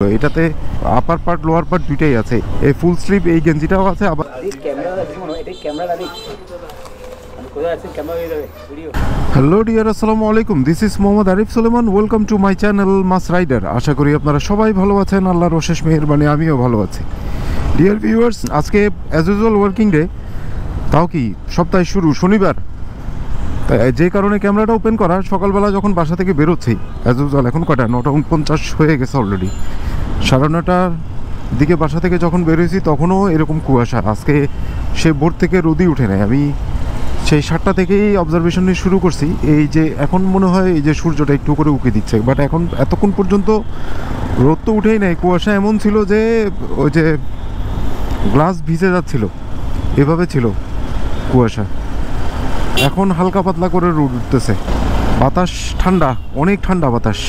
এটাতে আপার part lower part দুইটাই আছে। এই ফুল স্লিভ এই গেঞ্জিটাও আছে। আবার হ্যালো ডিয়ার, আসসালামু আলাইকুম। This is Mohammad Arif Suleman. Welcome to my channel mass rider. আশা করি আপনারা সবাই ভালো আছেন। আল্লাহর অশেষ মেহেরবানি আমিও ভালো আছি। ডিয়ার ভিউয়ার্স, আজকে অ্যাজ ইউজুয়াল ওয়ার্কিং ডে, তাও কি সপ্তাহের শুরু শনিবার, যে কারণে ক্যামেরাটা ওপেন করা। সকালবেলা যখন বাসা থেকে বেরোচ্ছি অ্যাজ ইউজুয়াল, এখন কটা 9:49 হয়ে গেছে অলরেডি। 9:30টার দিকে বাসা থেকে যখন বেরোয়েছি তখনও এরকম কুয়াশা। আজকে সে ভোর থেকে রোদই উঠে নেয়। আমি সেই 7টা থেকেই অবজারভেশন নিয়ে শুরু করছি। এই যে এখন মনে হয় এই যে সূর্যটা একটু করে উঁকে দিচ্ছে, বাট এখন এতক্ষণ পর্যন্ত রোদ তো উঠেই নাই। কুয়াশা এমন ছিল যে ওই যে গ্লাস ভিজে যাচ্ছিল, এভাবে ছিল কুয়াশা। এখন হালকা পাতলা করে রোদ উঠতেছে, বাতাস ঠান্ডা, অনেক ঠান্ডা বাতাস।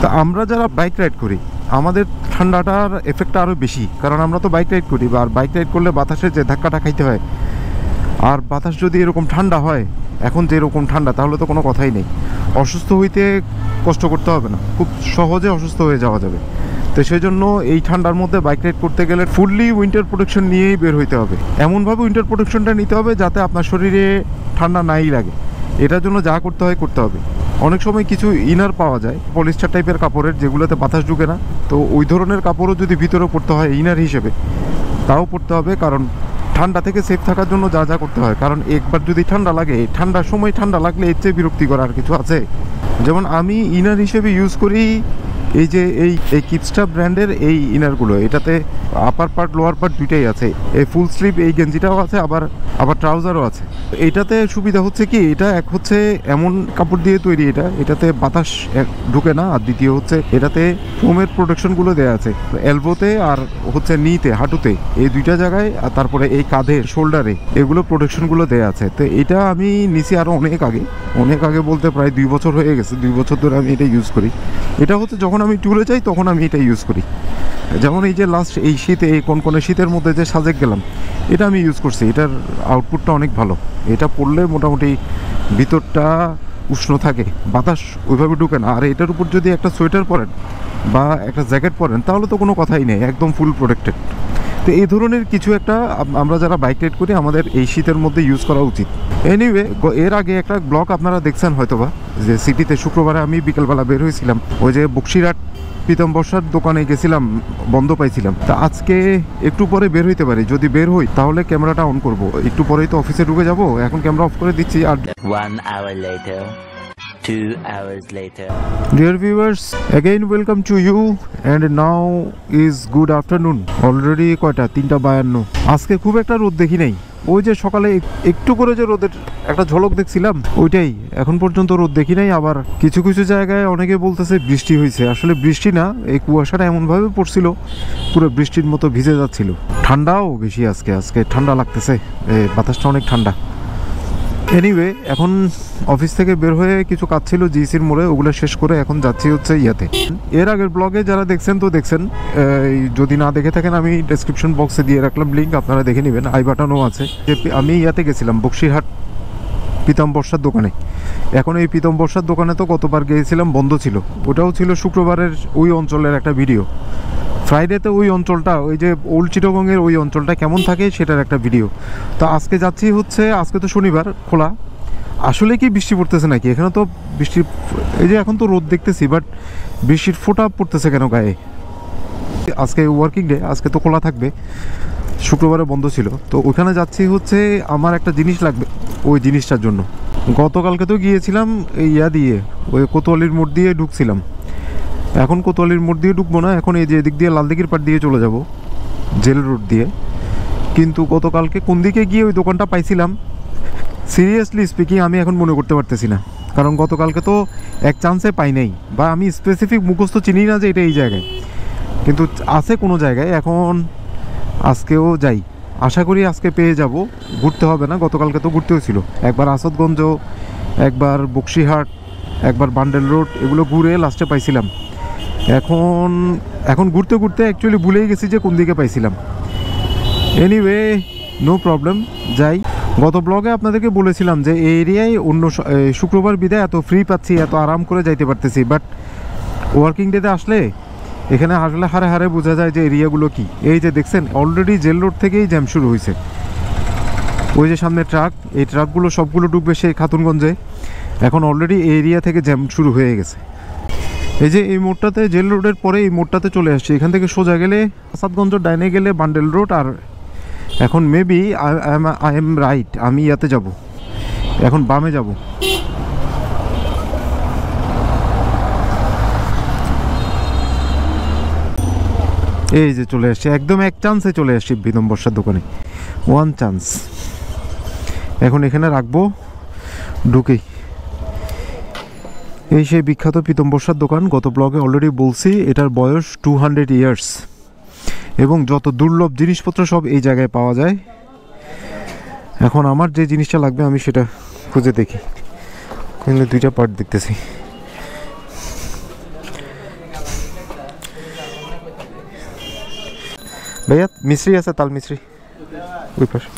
তা আমরা যারা বাইক রাইড করি আমাদের ঠান্ডাটার এফেক্টটা আরও বেশি, কারণ আমরা তো বাইক রাইড করি। আর বাইক রাইড করলে বাতাসের যে ধাক্কাটা খাইতে হয়, আর বাতাস যদি এরকম ঠান্ডা হয়, এখন যে এরকম ঠান্ডা, তাহলে তো কোনো কথাই নেই। অসুস্থ হইতে কষ্ট করতে হবে না, খুব সহজে অসুস্থ হয়ে যাওয়া যাবে। তো সেই জন্য এই ঠান্ডার মধ্যে বাইক রাইড করতে গেলে ফুললি উইন্টার প্রোটেকশন নিয়েই বের হইতে হবে। এমনভাবে উইন্টার প্রোটেকশনটা নিতে হবে যাতে আপনার শরীরে ঠান্ডা নাই লাগে। এটার জন্য যা করতে হয় করতে হবে। অনেক সময় কিছু ইনার পাওয়া যায় পলিস্টার টাইপের কাপড়ের, যেগুলোতে বাতাস ঢুকে না। তো ওই ধরনের কাপড়ও যদি ভিতরে পড়তে হয় ইনার হিসেবে, তাও পড়তে হবে। কারণ ঠান্ডা থেকে সেফ থাকার জন্য যা যা করতে হয়। কারণ একবার যদি ঠান্ডা লাগে, ঠান্ডার সময় ঠান্ডা লাগলে এর চেয়ে বিরক্তিকর আর কিছু আছে? যেমন আমি ইনার হিসেবে ইউজ করি এই যে এই কিপস্টার ব্র্যান্ডের এই ইনারগুলো। এটাতে আপার পার্ট লোয়ার পার্ট দুইটাই আছে। এই ফুল স্লিভ এই গেঞ্জিটাও আছে, আবার ট্রাউজারও আছে। এটাতে সুবিধা হচ্ছে কি, এটা এক হচ্ছে এমন কাপড় দিয়ে তৈরি, এটাতে বাতাস ঢুকে না। আর দ্বিতীয় হচ্ছে এটাতে ফোমের প্রোটেকশনগুলো দেওয়া আছে এলবোতে আর হচ্ছে নিতে, হাঁটুতে, এই দুইটা জায়গায়। আর তারপরে এই কাঁধে, শোল্ডারে, এগুলো প্রোটেকশনগুলো দেওয়া আছে। তো এটা আমি নিছি আরও অনেক আগে বলতে প্রায় 2 বছর হয়ে গেছে। 2 বছর ধরে আমি এটা ইউজ করি। এটা হচ্ছে যখন আমি ট্যুরে যাই তখন আমি এটা ইউজ করি। যেমন এই যে লাস্ট এই শীতে, এই কোন শীতের মধ্যে যে সাজেক গেলাম, এটা আমি ইউজ করছি। এটার আউটপুটটা অনেক ভালো। এটা পরলে মোটামুটি ভিতরটা উষ্ণ থাকে, বাতাস ওইভাবে ঢুকে না। আর এটার উপর যদি একটা সোয়েটার পরেন বা একটা জ্যাকেট পরেন তাহলে তো কোনো কথাই নেই, একদম ফুল প্রোটেক্টেড। তো এই ধরনের কিছু একটা আমরা যারা বাইক রাইড করি আমাদের এই শীতের মধ্যে ইউজ করা উচিত। এনিওয়ে, এর আগে একটা ব্লগ আপনারা দেখছেন হয়তোবা, যে সিটিতে শুক্রবারে আমি বিকেলবেলা বের হয়েছিলাম। ওই যে বক্সিরহাট পীতম্বর্ষার দোকানে গেছিলাম, বন্ধ পাইছিলাম। তা আজকে একটু পরে বের হইতে পারি। যদি বের হই তাহলে ক্যামেরাটা অন করব। একটু পরেই তো অফিসে ঢুকে যাব। এখন ক্যামেরা অফ করে দিচ্ছি। আর 1 hour later, 2 hours later. Dear viewers, again welcome to you and now is good afternoon. Already কয়টা 3:52। আজকে খুব একটা রোদ দেখি নাই। ওই যে সকালে একটু করে যে রোদের একটা ঝলক দেখছিলাম, ওইটাই। এখন পর্যন্ত রোদ দেখি নাই। আবার কিছু কিছু জায়গায় অনেকে বলতেছে বৃষ্টি হয়েছে। আসলে বৃষ্টি না, এই কুয়াশাটা এমনভাবে পড়ছিল পুরো বৃষ্টির মতো ভিজে যাচ্ছিল। ঠান্ডাও বেশি আজকে ঠান্ডা লাগতেছে, বাতাসটা অনেক ঠান্ডা। এনিওয়ে, এখন অফিস থেকে বের হয়ে কিছু কাজ ছিল জিসির মোড়ে, ওগুলো শেষ করে এখন যাচ্ছি হচ্ছে ইয়াতে। এর আগের ব্লগে যারা দেখছেন তো দেখছেন, যদি না দেখে থাকেন আমি ডেসক্রিপশন বক্সে দিয়ে রাখলাম লিঙ্ক, আপনারা দেখে নেবেন। আই বাটনও আছে। যে আমি ইয়াতে গেছিলাম বক্সিরহাট পীতম্বর্ষার দোকানে। এখন এই পীতম্বর্ষার দোকানে তো গতবার গিয়েছিলাম, বন্ধ ছিল। ওটাও ছিল শুক্রবারের ওই অঞ্চলের একটা ভিডিও। ফ্রাইডেতে ওই অঞ্চলটা, ওই যে ওল্ড চিটাগংয়ের ওই অঞ্চলটা কেমন থাকে সেটার একটা ভিডিও। তো আজকে যাচ্ছি হচ্ছে, আজকে তো শনিবার, খোলা। আসলে কি বৃষ্টি পড়তেছে নাকি? এখানে তো বৃষ্টি, এই যে এখন তো রোদ দেখতেছি, বাট বৃষ্টির ফোঁটা পড়তেছে কেন গায়ে? আজকে ওয়ার্কিং ডে, আজকে তো খোলা থাকবে, শুক্রবারে বন্ধ ছিল। তো ওখানে যাচ্ছি হচ্ছে, আমার একটা জিনিস লাগবে, ওই জিনিসটার জন্য। গতকালকে তো গিয়েছিলাম ইয়া দিয়ে, ওই কোতোয়ালির মোড় দিয়ে ঢুকছিলাম। এখন কোতোয়ালির মোড় দিয়ে ঢুকবো না, এখন এই যে এদিক দিয়ে লালদিঘির পাড় দিয়ে চলে যাব, জেল রোড দিয়ে। কিন্তু গতকালকে কোন দিকে গিয়ে ওই দোকানটা পাইছিলাম, সিরিয়াসলি স্পিকিং আমি এখন মনে করতে পারতেছি না। কারণ গতকালকে তো এক চান্সে পাই নাই, বা আমি স্পেসিফিক মুখস্থ চিনি না যে এটা এই জায়গায়, কিন্তু আছে কোনো জায়গায়। এখন আজকেও যাই, আশা করি আজকে পেয়ে যাব। ঘুরতে হবে না, গতকালকে তো ঘুরতেও ছিল। একবার আসাদগঞ্জ, একবার বক্সিরহাট, একবার বান্ডেল রোড, এগুলো ঘুরে লাস্টে পাইছিলাম। এখন ঘুরতে ঘুরতে অ্যাকচুয়ালি ভুলেই গেছি যে কোন দিকে পাইছিলাম। এনিওয়ে, নো প্রবলেম, যাই। গত ব্লগে আপনাদেরকে বলেছিলাম যে এই এরিয়ায় অন্য শুক্রবার বিদায় এত ফ্রি পাচ্ছি, এত আরাম করে যাইতে পারতেছি। বাট ওয়ার্কিং ডেতে আসলে এখানে আসলে হারে হারে বোঝা যায় যে এরিয়াগুলো কি। এই যে দেখছেন অলরেডি জেল রোড থেকেই জ্যাম শুরু হয়েছে। ওই যে সামনে ট্রাক, এই ট্রাকগুলো সবগুলো ঢুকবে সেই খাতুনগঞ্জে। এখন অলরেডি এই এরিয়া থেকে জ্যাম শুরু হয়ে গেছে। এই যে এই মোড়টাতে জেল রোডের পরে এই মোড়টাতে চলে আসছে। এখান থেকে সোজা গেলে আসাদগঞ্জ, ডাইনে গেলে বান্ডেল রোড। আর এখন মেবি আই এম রাইট, আমি ইয়াতে যাব, এখন বামে যাব। এই যে চলে আসছে, একদম এক চান্সে চলে আসছি প্রীতম বর্ষার দোকানে, ওয়ান চান্স। এখন এখানে রাখবো ঢুকেই। এই সেই বিখ্যাত প্রীতম বর্ষার দোকান। গত ব্লগে অলরেডি বলছি এটার বয়স 200 ইয়ার্স এবং যত দুর্লভ জিনিসপত্র সব এই জায়গায় পাওয়া যায়। এখন আমার যে জিনিসটা লাগবে আমি সেটা খুঁজে দেখি। কিন্তু দুইটা পার্ট দেখতেছি। ভাইয়া মিস্ত্রি আছে, তাল মিস্ত্রি ওই পাশে।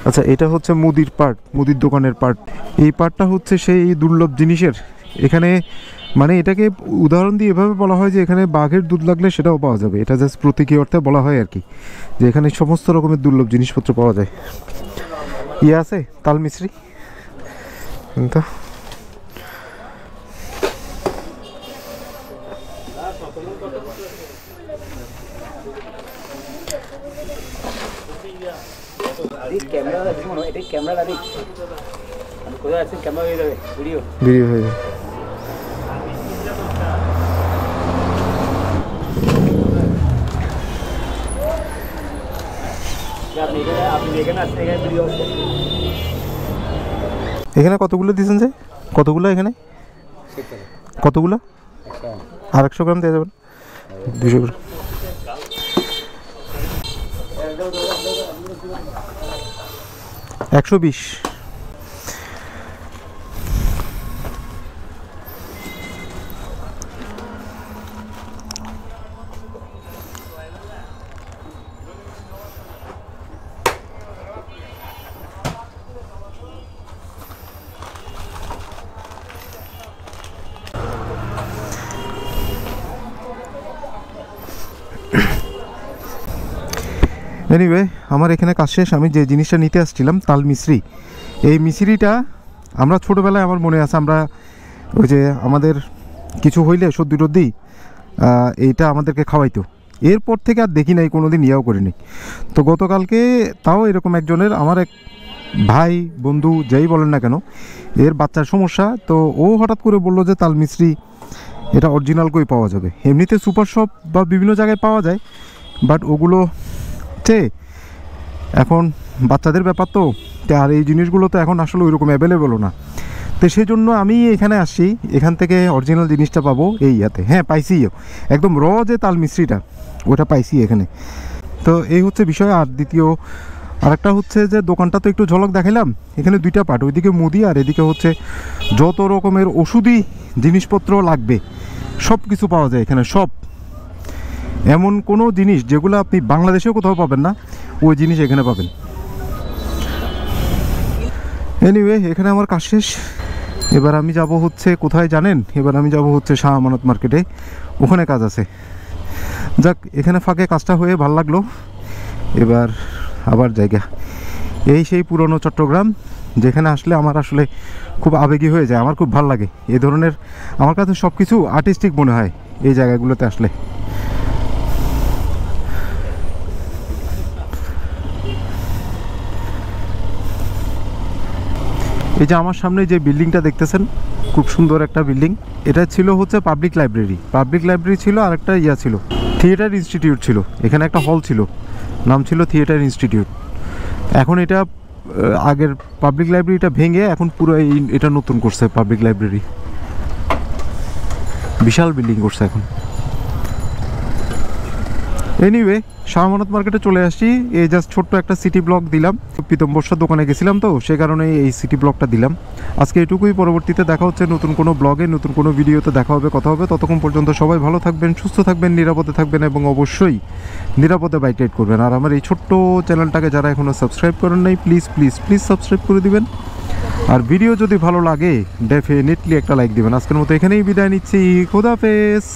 আচ্ছা, এটা হচ্ছে মুদির পার্ট, মুদির দোকানের পার্ট। এই পার্টটা হচ্ছে সেই দুর্লভ জিনিসের। এখানে মানে এটাকে উদাহরণ দিয়ে এভাবে বলা হয় যে এখানে বাঘের দুধ লাগলে সেটাও পাওয়া যাবে। এটা জাস্ট প্রতীকী অর্থে বলা হয় আর কি, যে এখানে সমস্ত রকমের দুর্লভ জিনিসপত্র পাওয়া যায়। ইয়ে আছে তাল মিস্ত্রি তো। ভিডিও হয়ে যায়। এখানে কতগুলো দিয়েছেন যে? কতগুলো এখানে? কতগুলো? আর 100 গ্রাম দিয়ে যাবেন? 200 গ্রাম। $120। এনিওয়ে, আমার এখানে কাজ শেষ। আমি যে জিনিসটা নিতে আসছিলাম তাল মিশ্রি, এই মিশ্রিটা আমরা ছোটোবেলায় আমার মনে আছে, আমরা ওই যে আমাদের কিছু হইলে সর্দি টর্দি এইটা আমাদেরকে খাওয়াইতো। এরপর থেকে আর দেখি নাই, কোনো দিন ইয়াও করিনি। তো গতকালকে তাও এরকম একজনের, আমার এক ভাই বন্ধু যাই বলেন না কেন, এর বাচ্চার সমস্যা। তো ও হঠাৎ করে বললো যে তাল মিশ্রি এটা অরিজিনাল কই পাওয়া যাবে। এমনিতে সুপার শপ বা বিভিন্ন জায়গায় পাওয়া যায়, বাট ওগুলো এখন বাচ্চাদের ব্যাপার তো, আর এই জিনিসগুলো তো এখন আসলে ওইরকম অ্যাভেলেবেলও না। তো সেই জন্য আমি এখানে আসছি, এখান থেকে অরিজিনাল জিনিসটা পাবো এই ইয়াতে। হ্যাঁ পাইছিও, একদম র যে তাল মিস্ত্রিটা ওটা পাইছি এখানে। তো এই হচ্ছে বিষয়। আর দ্বিতীয় আরেকটা হচ্ছে যে দোকানটা তো একটু ঝলক দেখাইলাম। এখানে দুইটা পার্ট, ওইদিকে মুদি আর এদিকে হচ্ছে যত রকমের ওষুধি জিনিসপত্র লাগবে সব কিছু পাওয়া যায় এখানে। সব এমন কোনো জিনিস যেগুলো আপনি বাংলাদেশেও কোথাও পাবেন না, ওই জিনিস এখানে পাবেন। এনিওয়ে, এখানে আমার কাজ শেষ। এবার আমি যাব হচ্ছে কোথায় জানেন? এবার আমি যাব হচ্ছে শাহ আমানত মার্কেটে, ওখানে কাজ আছে। যাক, এখানে ফাঁকে কাজটা হয়ে ভাল লাগলো। এবার আবার জায়গা এই সেই পুরনো চট্টগ্রাম, যেখানে আসলে আমার আসলে খুব আবেগী হয়ে যায়। আমার খুব ভাল লাগে এই ধরনের, আমার কাছে সব কিছু আর্টিস্টিক মনে হয় এই জায়গাগুলোতে আসলে। এই যে আমার সামনে যে বিল্ডিংটা দেখতেছেন, খুব সুন্দর একটা বিল্ডিং। এটা ছিল হচ্ছে পাবলিক লাইব্রেরি। পাবলিক লাইব্রেরি ছিল, আর একটা ইয়া ছিল থিয়েটার ইনস্টিটিউট ছিল। এখানে একটা হল ছিল, নাম ছিল থিয়েটার ইনস্টিটিউট। এখন এটা আগের পাবলিক লাইব্রেরিটা ভেঙে এখন পুরো এটা নতুন করছে পাবলিক লাইব্রেরি। বিশাল বিল্ডিং করছে এখন। এনিওয়ে, শাহ আমানত মার্কেটে চলে আসছি। এই জাস্ট ছোট্ট একটা সিটি ব্লগ দিলাম। প্রীতম বর্ষার দোকানে গেছিলাম তো, সে কারণে এই সিটি ব্লগটা দিলাম আজকে। এটুকুই। পরবর্তীতে দেখা হচ্ছে নতুন কোনো ব্লগে, নতুন কোনো ভিডিওতে দেখা হবে, কথা হবে। ততক্ষণ পর্যন্ত সবাই ভালো থাকবেন, সুস্থ থাকবেন, নিরাপদে থাকবেন এবং অবশ্যই নিরাপদে বাইক রাইড করবেন। আর আমার এই ছোট্ট চ্যানেলটাকে যারা এখনও সাবস্ক্রাইব করেন নাই, প্লিজ প্লিজ প্লিজ সাবস্ক্রাইব করে দিবেন। আর ভিডিও যদি ভালো লাগে ডেফিনেটলি একটা লাইক দিবেন। আজকের মতো এখানেই বিদায় নিচ্ছি। খোদা হাফেজ।